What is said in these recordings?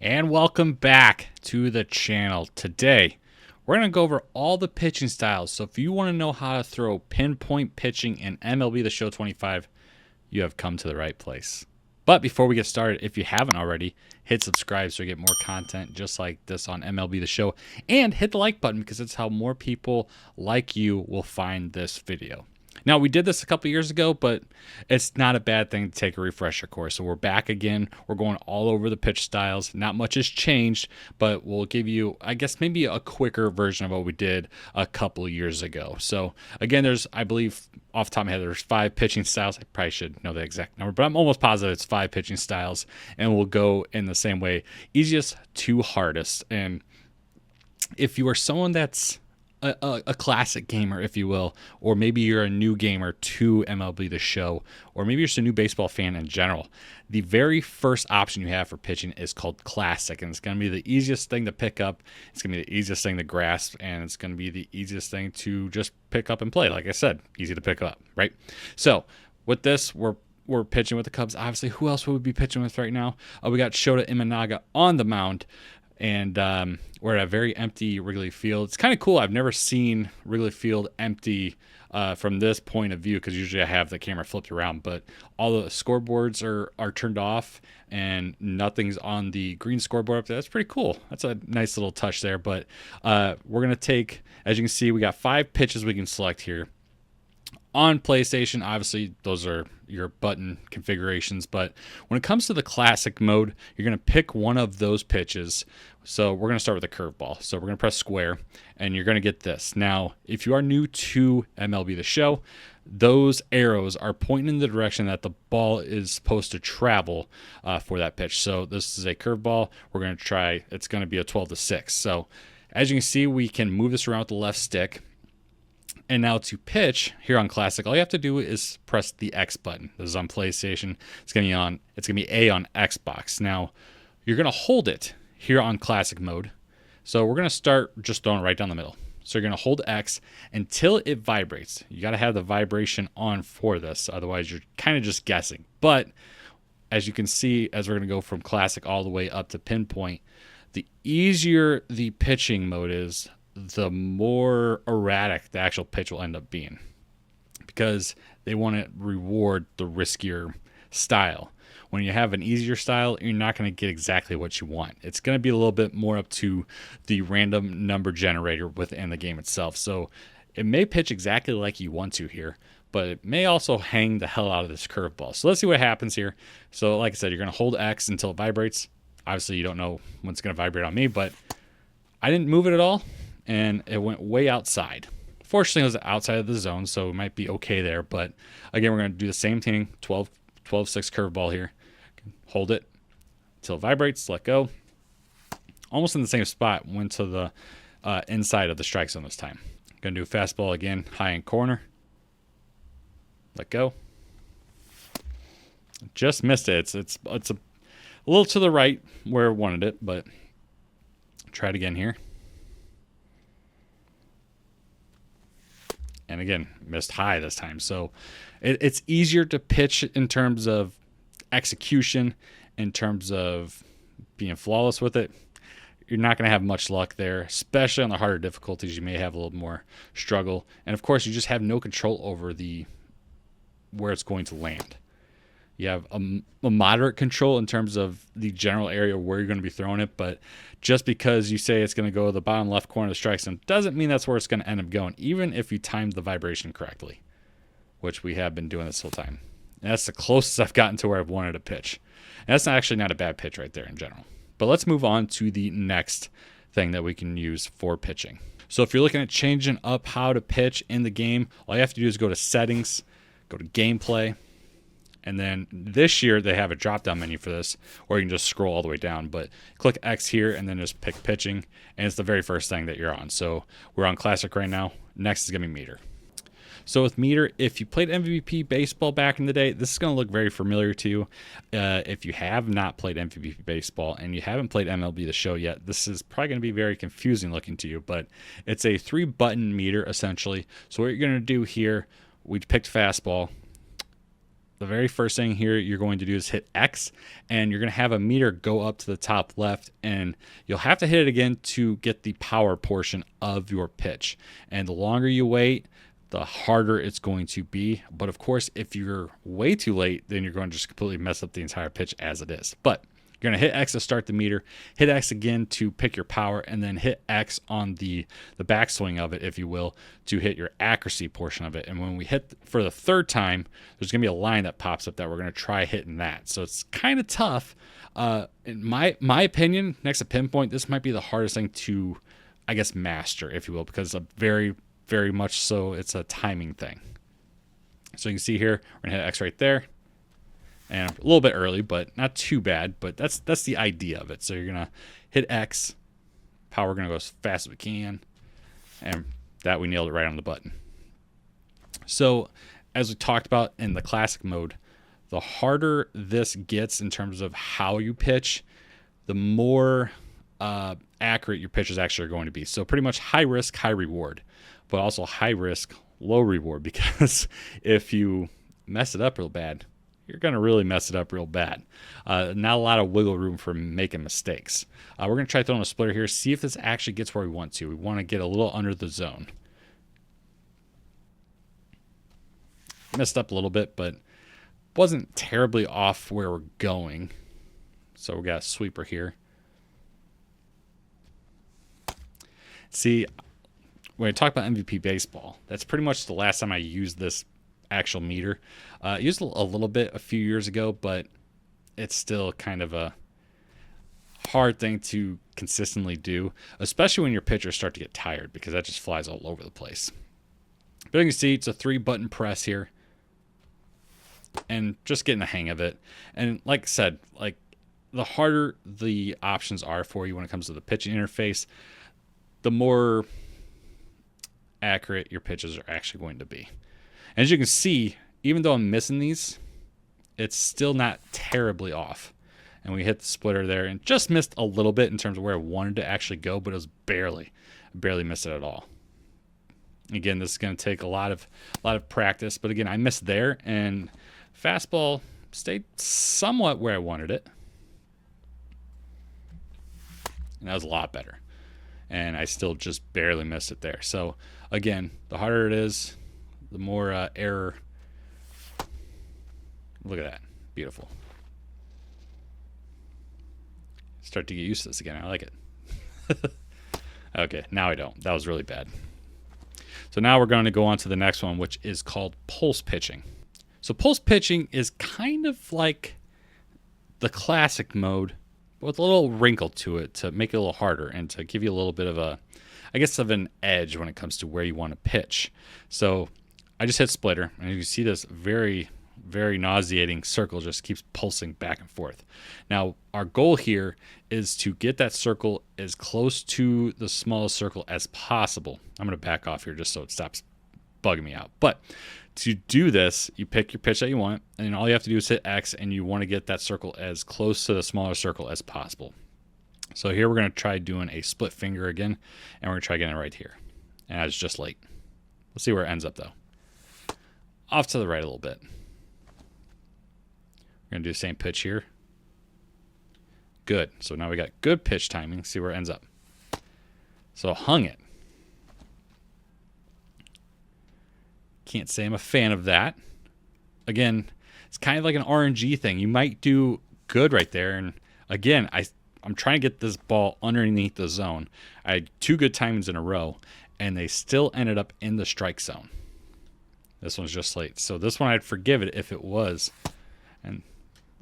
And welcome back to the channel. Today, we're going to go over all the pitching styles. So if you want to know how to throw pinpoint pitching in MLB The Show 25, you have come to the right place. But before we get started, if you haven't already, hit subscribe so you get more content just like this on MLB The Show. And hit the like button because it's how more people like you will find this video. Now, we did this a couple years ago, but it's not a bad thing to take a refresher course. So we're back again. We're going all over the pitch styles. Not much has changed, but we'll give you, I guess, maybe a quicker version of what we did a couple years ago. So again, there's, I believe, off the top of my head, there's 5 pitching styles. I probably should know the exact number, but I'm almost positive it's 5 pitching styles. And we'll go in the same way, easiest to hardest. And if you are someone that's a classic gamer, if you will, or maybe you're a new gamer to MLB The Show, or maybe you're just a new baseball fan in general, the very first option you have for pitching is called Classic, and it's going to be the easiest thing to pick up. It's going to be the easiest thing to grasp, and it's going to be the easiest thing to just pick up and play. Like I said, easy to pick up, right? So with this, we're pitching with the Cubs. Obviously, who else would we be pitching with right now? We got Shota Imanaga on the mound. And we're at a very empty Wrigley Field. It's kind of cool. I've never seen Wrigley Field empty from this point of view because usually I have the camera flipped around. But all the scoreboards are turned off and nothing's on the green scoreboard up there. That's pretty cool. That's a nice little touch there. But we're going to take, as you can see, we got 5 pitches we can select here. On PlayStation, obviously, those are your button configurations. But when it comes to the classic mode, you're going to pick one of those pitches. So we're going to start with a curveball. So we're going to press square, and you're going to get this. Now, if you are new to MLB The Show, those arrows are pointing in the direction that the ball is supposed to travel for that pitch. So this is a curveball. We're going to try, it's going to be a 12-6. So as you can see, we can move this around with the left stick. And now to pitch here on Classic, all you have to do is press the X button. This is on PlayStation. It's going to be A on Xbox. Now, you're going to hold it here on Classic mode. So we're going to start just throwing it right down the middle. So you're going to hold X until it vibrates. You got to have the vibration on for this. Otherwise, you're kind of just guessing. But as you can see, as we're going to go from Classic all the way up to Pinpoint, the easier the pitching mode is, the more erratic the actual pitch will end up being because they want to reward the riskier style. When you have an easier style, you're not going to get exactly what you want. It's going to be a little bit more up to the random number generator within the game itself. So it may pitch exactly like you want to here, but it may also hang the hell out of this curveball. So let's see what happens here. So like I said, you're going to hold X until it vibrates. Obviously, you don't know when it's going to vibrate on me, but I didn't move it at all. And it went way outside. Fortunately, it was outside of the zone, so it might be okay there. But again, we're going to do the same thing, 12-6 curveball here. Hold it until it vibrates, let go. Almost in the same spot, went to the inside of the strike zone this time. Going to do a fastball again, high in corner. Let go. Just missed it. It's a little to the right where I wanted it, but try it again here. And again, missed high this time. So it's easier to pitch in terms of execution, in terms of being flawless with it. You're not going to have much luck there, especially on the harder difficulties. You may have a little more struggle. And of course, you just have no control over where it's going to land. You have a moderate control in terms of the general area where you're going to be throwing it, but just because you say it's going to go to the bottom left corner of the strike zone doesn't mean that's where it's going to end up going, even if you timed the vibration correctly, which we have been doing this whole time. And that's the closest I've gotten to where I've wanted to pitch. And that's actually not a bad pitch right there in general. But let's move on to the next thing that we can use for pitching. So if you're looking at changing up how to pitch in the game, all you have to do is go to Settings, go to Gameplay, and then this year they have a drop-down menu for this, or you can just scroll all the way down. But click X here and then just pick pitching, and it's the very first thing that you're on. So we're on Classic right now. Next is going to be meter. So with meter, if you played MVP baseball back in the day, this is going to look very familiar to you. If you have not played MVP baseball and you haven't played MLB The Show yet, this is probably going to be very confusing looking to you. But it's a 3-button meter essentially. So what you're going to do here, we picked fastball. the very first thing here you're going to do is hit X, and you're going to have a meter go up to the top left, and you'll have to hit it again to get the power portion of your pitch. And the longer you wait, the harder it's going to be. But of course, if you're way too late, then you're going to just completely mess up the entire pitch as it is. But you're going to hit X to start the meter, hit X again to pick your power, and then hit X on the backswing of it, if you will, to hit your accuracy portion of it. And when we hit for the third time, there's going to be a line that pops up that we're going to try hitting that. So it's kind of tough. In my opinion, next to Pinpoint, this might be the hardest thing to, I guess, master, if you will, because it's a very much so it's a timing thing. So you can see here, we're going to hit X right there. And a little bit early, but not too bad. But that's the idea of it. So you're going to hit X. Power going to go as fast as we can. And that we nailed it right on the button. So as we talked about in the classic mode, the harder this gets in terms of how you pitch, the more accurate your pitches actually are going to be. So pretty much high risk, high reward. But also high risk, low reward. Because if you mess it up real bad, you're going to really mess it up real bad. Not a lot of wiggle room for making mistakes. We're going to try throwing a splitter here, see if this actually gets where we want to. We want to get a little under the zone. Messed up a little bit, but wasn't terribly off where we're going. So we got a sweeper here. See, when I talk about MVP baseball, that's pretty much the last time I used this actual meter. I used a little bit a few years ago, but it's still kind of a hard thing to consistently do, especially when your pitchers start to get tired, because that just flies all over the place. But you can see it's a 3-button press here, and just getting the hang of it. And like I said, like the harder the options are for you when it comes to the pitching interface, the more accurate your pitches are actually going to be. As you can see, even though I'm missing these, it's still not terribly off. And we hit the splitter there and just missed a little bit in terms of where I wanted to actually go, but it was barely missed it at all. Again, this is going to take a lot of practice, but again, I missed there, and fastball stayed somewhat where I wanted it. And that was a lot better. And I still just barely missed it there. So again, the harder it is, the more error. Look at that. Beautiful. Start to get used to this again. I like it. Okay, now I don't. That was really bad. So now we're going to go on to the next one, which is called pulse pitching. So pulse pitching is kind of like the classic mode, but with a little wrinkle to it to make it a little harder and to give you a little bit of a, I guess, of an edge when it comes to where you want to pitch. So I just hit splitter, and you see this very nauseating circle just keeps pulsing back and forth. Now, our goal here is to get that circle as close to the smallest circle as possible. I'm going to back off here just so it stops bugging me out. But to do this, you pick your pitch that you want, and then all you have to do is hit X, and you want to get that circle as close to the smaller circle as possible. So here we're going to try doing a split finger again, and we're going to try getting it right here. And I was just late. We'll see where it ends up, though. Off to the right a little bit. We're going to do the same pitch here. Good. So now we got good pitch timing. See where it ends up. So hung it. Can't say I'm a fan of that. Again, it's kind of like an RNG thing. You might do good right there. And again, I'm trying to get this ball underneath the zone. I had 2 good timings in a row, and they still ended up in the strike zone. This one's just late. So this one I'd forgive it if it was. And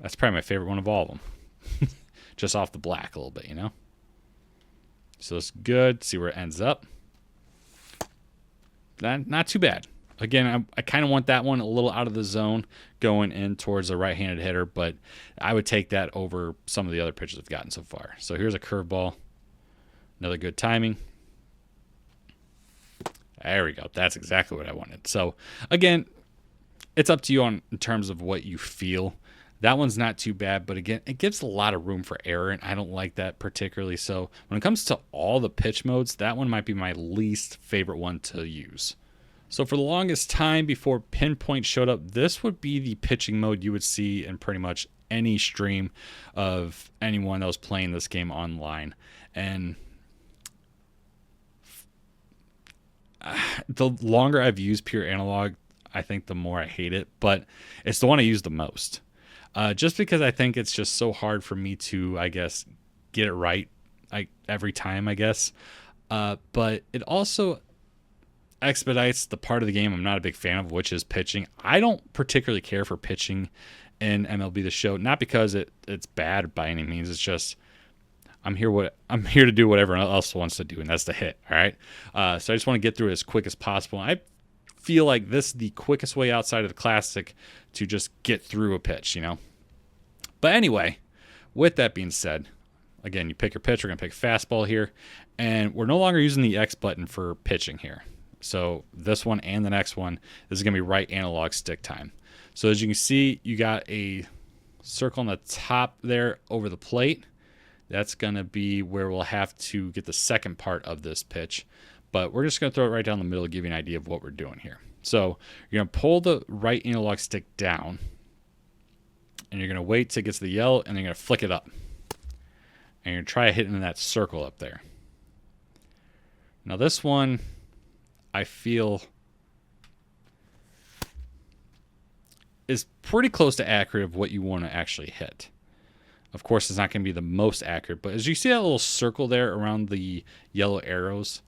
that's probably my favorite one of all of them. Just off the black a little bit, you know? So it's good. See where it ends up. Not too bad. Again, I kind of want that one a little out of the zone going in towards the right-handed hitter, but I would take that over some of the other pitches I've gotten so far. So here's a curveball. Another good timing. There we go. That's exactly what I wanted. So again, it's up to you in terms of what you feel. That one's not too bad, but again, it gives a lot of room for error, and I don't like that particularly. So when it comes to all the pitch modes, that one might be my least favorite one to use. So for the longest time before Pinpoint showed up, this would be the pitching mode you would see in pretty much any stream of anyone that was playing this game online. And the longer I've used pure analog, I think the more I hate it, but it's the one I use the most. Just because I think it's just so hard for me to, I guess, get it right every time, I guess. But it also expedites the part of the game I'm not a big fan of, which is pitching. I don't particularly care for pitching in MLB The Show, not because it's bad by any means. It's just I'm here to do what everyone else wants to do, and that's to hit. All right. So I just want to get through it as quick as possible. I feel like this is the quickest way outside of the classic to just get through a pitch, But anyway, with that being said, again, you pick your pitch. We're going to pick fastball here, and we're no longer using the X button for pitching here. So this one and the next one, this is going to be right analog stick time. So as you can see, you got a circle on the top there over the plate. That's going to be where we'll have to get the second part of this pitch. But we're just going to throw it right down the middle to give you an idea of what we're doing here. So you're going to pull the right analog stick down, and you're going to wait till it gets to the yellow, and then you're going to flick it up. And you're going to try hitting that circle up there. Now this one, I feel, is pretty close to accurate of what you want to actually hit. Of course, it's not going to be the most accurate, but as you see that little circle there around the yellow arrows,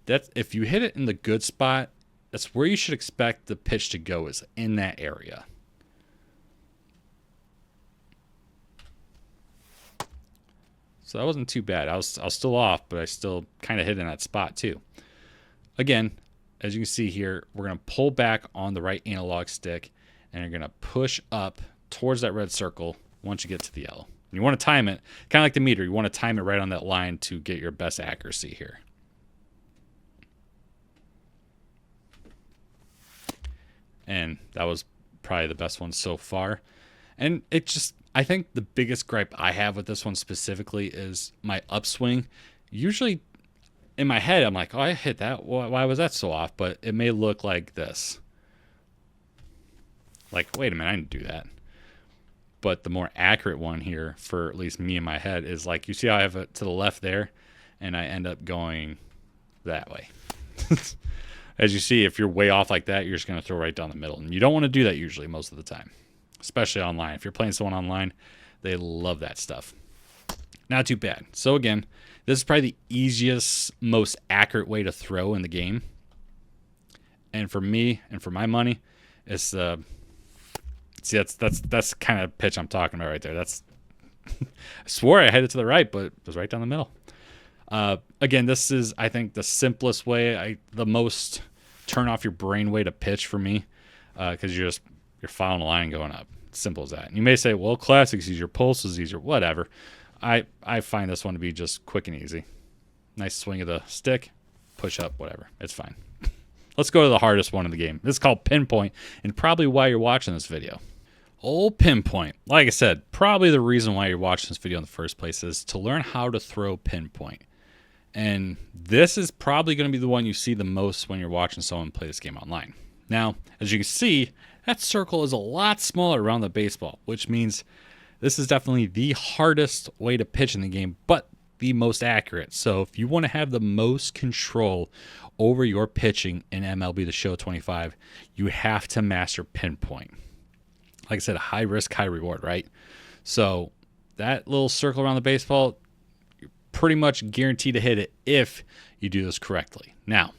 that's, if you hit it in the good spot, that's where you should expect the pitch to go, is in that area. So that wasn't too bad. I was still off, but I still kind of hit in that spot too. Again, as you can see here, we're going to pull back on the right analog stick, and you're going to push up towards that red circle once you get to the yellow. And you want to time it, kind of like the meter. You want to time it right on that line to get your best accuracy here. And that was probably the best one so far. And it just, I think the biggest gripe I have with this one specifically is my upswing. Usually in my head, I'm like, oh, I hit that. Why was that so off? But it may look like this. Like, wait a minute, I didn't do that. But the more accurate one here, for at least me in my head, is like, you see how I have it to the left there, and I end up going that way. As you see, if you're way off like that, you're just going to throw right down the middle. And you don't want to do that usually most of the time, especially online. If you're playing someone online, they love that stuff. Not too bad. So again, this is probably the easiest, most accurate way to throw in the game. And for me, and for my money, it's see, that's kind of pitch I'm talking about right there. That's I swore I had it to the right, but it was right down the middle. Again, this is, I think, the simplest way, the most turn off your brain way to pitch for me, because you're following a line and going up. Simple as that. And you may say, well, classic's easier, pulse is easier, whatever. I find this one to be just quick and easy. Nice swing of the stick, push up, whatever. It's fine. Let's go to the hardest one in the game. This is called Pinpoint, and probably why you're watching this video. Old Pinpoint. Like I said, probably the reason why you're watching this video in the first place is to learn how to throw Pinpoint. And this is probably going to be the one you see the most when you're watching someone play this game online. Now, as you can see, that circle is a lot smaller around the baseball, which means this is definitely the hardest way to pitch in the game, but the most accurate. So if you want to have the most control over your pitching in MLB The Show 25, you have to master Pinpoint. Like I said, high risk, high reward, right? So that little circle around the baseball, you're pretty much guaranteed to hit it if you do this correctly. Now,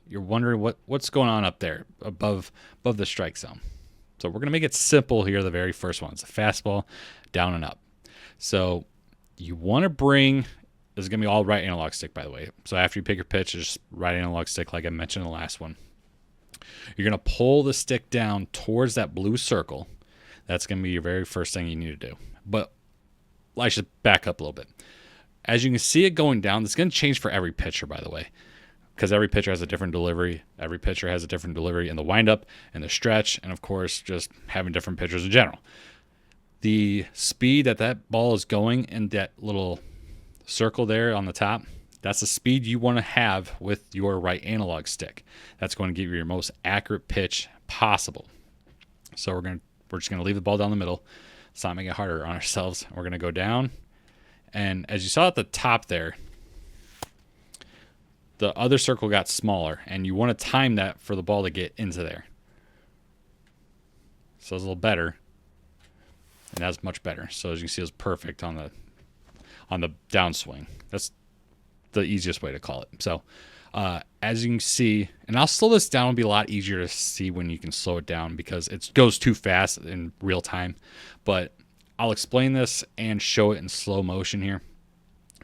you're wondering what's going on up there above the strike zone. So we're going to make it simple here. The very first one is a fastball, down and up. So you want to bring, this is going to be all right analog stick, by the way. So after you pick your pitch, just right analog stick like I mentioned in the last one. You're going to pull the stick down towards that blue circle. That's going to be your very first thing you need to do. But I should back up a little bit. As you can see it going down, this is going to change for every pitcher, by the way, because every pitcher has a different delivery. Every pitcher has a different delivery in the windup and the stretch, and of course, just having different pitchers in general. The speed that ball is going in that little circle there on the top, That's the speed you want to have with your right analog stick. That's going to give you your most accurate pitch possible. So we're just going to leave the ball down the middle. Let's not make it harder on ourselves. We're going to go down. And as you saw at the top there, the other circle got smaller, and you want to time that for the ball to get into there. So it's a little better, and that's much better. So as you can see, it was perfect on the downswing. That's the easiest way to call it. So as you can see, and I'll slow this down, it'll be a lot easier to see when you can slow it down because it goes too fast in real time. But I'll explain this and show it in slow motion here.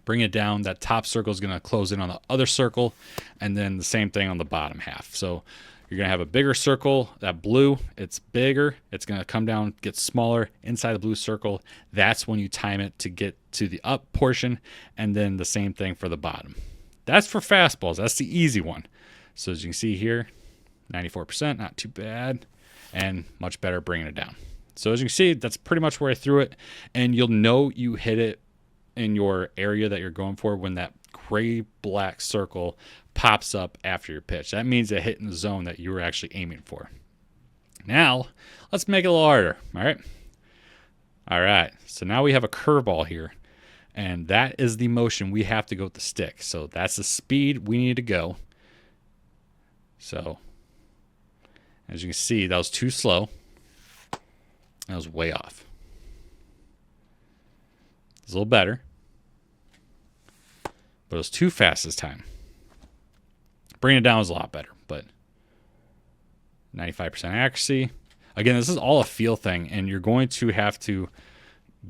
Bring it down. That top circle is going to close in on the other circle, and then the same thing on the bottom half. So you're going to have a bigger circle. That blue, it's bigger. It's going to come down, get smaller inside the blue circle. That's when you time it to get to the up portion, and then the same thing for the bottom. That's for fastballs. That's the easy one. So as you can see here, 94%, not too bad, and much better bringing it down. So as you can see, that's pretty much where I threw it, and you'll know you hit it in your area that you're going for when that gray-black circle pops up after your pitch. That means it hit in the zone that you were actually aiming for. Now, let's make it a little harder, all right? All right, so now we have a curveball here, and that is the motion we have to go with the stick. So that's the speed we need to go. So as you can see, that was too slow. That was way off. It's a little better, but it was too fast this time. Bringing it down was a lot better, but 95% accuracy. Again, this is all a feel thing, and you're going to have to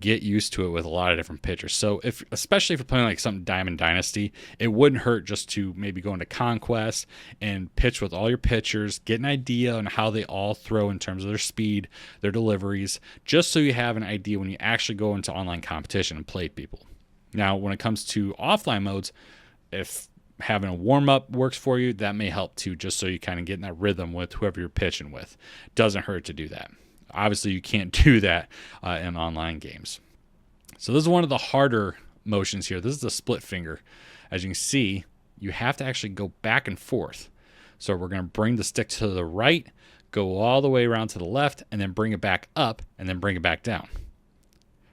get used to it with a lot of different pitchers. So especially if you're playing like something Diamond Dynasty, it wouldn't hurt just to maybe go into Conquest and pitch with all your pitchers, get an idea on how they all throw in terms of their speed, their deliveries, just so you have an idea when you actually go into online competition and play people. Now, when it comes to offline modes, if having a warm-up works for you, that may help too, just so you kind of get in that rhythm with whoever you're pitching with. Doesn't hurt to do that. Obviously, you can't do that in online games. So this is one of the harder motions here. This is the split finger. As you can see, you have to actually go back and forth. So we're going to bring the stick to the right, go all the way around to the left, and then bring it back up, and then bring it back down.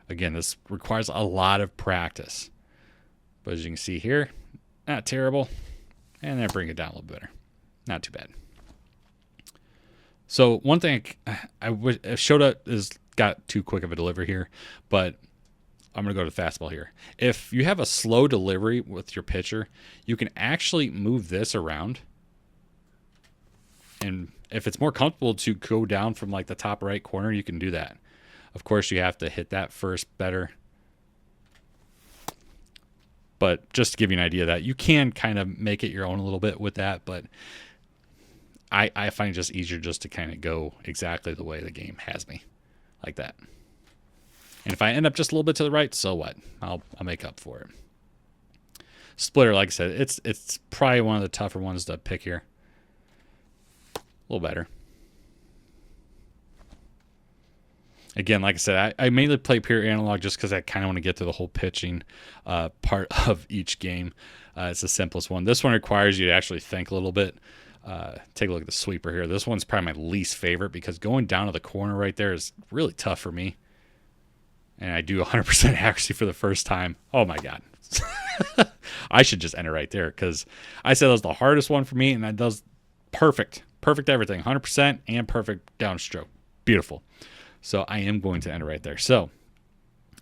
Again, this requires a lot of practice. But as you can see here, not terrible. And then bring it down a little better. Not too bad. So one thing I wish Shota is got too quick of a delivery here, but I'm going to go to fastball here. If you have a slow delivery with your pitcher, you can actually move this around. And if it's more comfortable to go down from like the top right corner, you can do that. Of course, you have to hit that first better. But just to give you an idea of that, you can kind of make it your own a little bit with that, but I find it just easier just to kind of go exactly the way the game has me, like that. And if I end up just a little bit to the right, so what? I'll make up for it. Splitter, like I said, it's probably one of the tougher ones to pick here. A little better. Again, like I said, I mainly play pure analog just because I kind of want to get to the whole pitching part of each game. It's the simplest one. This one requires you to actually think a little bit. Take a look at the sweeper here. This one's probably my least favorite because going down to the corner right there is really tough for me. And I do 100% accuracy for the first time. Oh my God. I should just enter right there because I said that was the hardest one for me, and that does perfect everything, 100% and perfect downstroke. Beautiful. So I am going to enter right there. So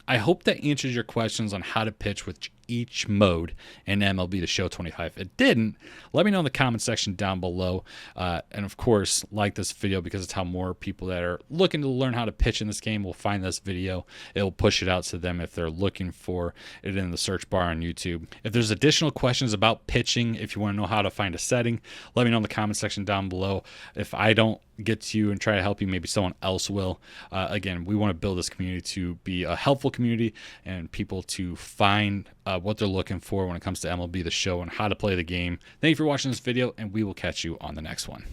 I hope that answers your questions on how to pitch with each mode in MLB The Show 25. If it didn't, let me know in the comment section down below. And of course, like this video because it's how more people that are looking to learn how to pitch in this game will find this video. It'll push it out to them if they're looking for it in the search bar on YouTube. If there's additional questions about pitching, if you want to know how to find a setting, let me know in the comment section down below. If I don't get to you and try to help you, maybe someone else will. Again, we want to build this community to be a helpful community and people to find what they're looking for when it comes to MLB The Show and how to play the game. Thank you for watching this video, and we will catch you on the next one.